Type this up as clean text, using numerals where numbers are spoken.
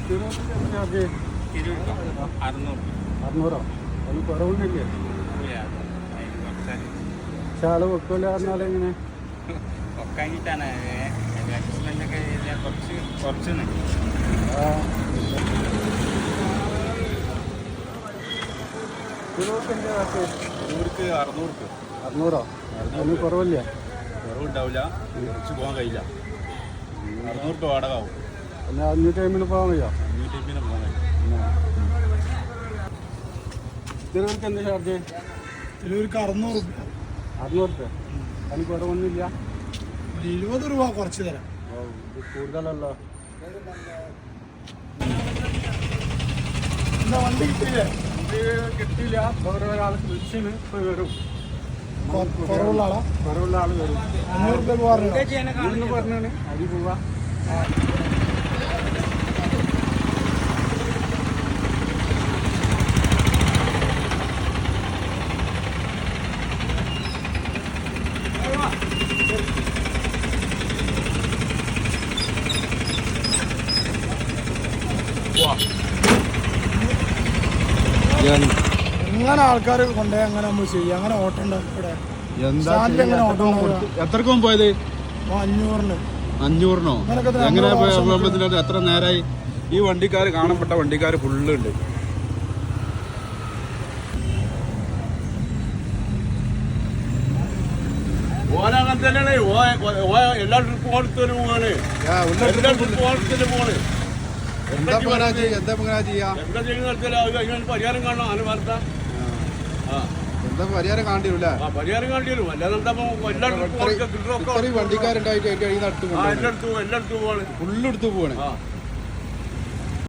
Charge 600. അതിന് കുറവൊന്നുമില്ലേ? പക്ഷെ ആള് വെക്കില്ല പറഞ്ഞാൽ എങ്ങനെ ഇവർക്ക് 600 അതിന് കുറവില്ല. കുറവുണ്ടാവില്ല, കുറച്ച് പോകാൻ കഴിയില്ല. 600 വാടക ആവും. പിന്നെ 500 പോകാൻ കഴിയോ? 500 പോകാൻ കഴിയും. തിരുവനന്തപുരത്ത് എന്താ ചാർജ്? തിരൂർക്ക് 600 600. അതിന് കുറവൊന്നുമില്ല. 20 രൂപ കുറച്ച് തരാം. ഇത് കൂടുതലല്ലോ. എന്താ വണ്ടി കിട്ടിയില്ലേ? ഇത് കിട്ടിയില്ല. ഒരാൾക്ക് വിളിച്ചിന് ഇപ്പോൾ വരും. കുറവുള്ള ആളാ? കുറവുള്ള ആൾ വരും. 500 രൂപ പറഞ്ഞാണ് അരി പോവാ. എങ്ങനെ ആൾക്കാർ കൊണ്ടുപോയി അങ്ങനെ നമ്മൾ ചെയ്യുക? അങ്ങനെ ഓട്ടം ഉണ്ടാവും ഇവിടെ. എത്രക്കും പോയത്? 500-ന്. 500-നോ? എങ്ങനെ എത്ര നേരമായി? ഈ വണ്ടിക്കാർ കാണപ്പെട്ട വണ്ടിക്കാർ ഫുള്ള് ഉണ്ട്. ഓനങ്ങനെ തന്നെയാണ്. എല്ലാ ട്രിപ്പും ഓടിത്തന്നെ പോവാണ്. എല്ലാ ട്രിപ്പും ഓടിത്തന്നെ പോവാണ്. എന്താ ചെയ്യുന്ന പരിഹാരം കാണണം. അതിന് വാർത്ത എന്താ പരിഹാരം കാണ്ടി വരും. പരിഹാരം കാണ്ടി വരും. അല്ലാതെ വണ്ടിക്കാരുണ്ടായിട്ട് എല്ലായിടത്തും പോവാണ്. ഫുള്ളെടുത്ത് പോവാണ്.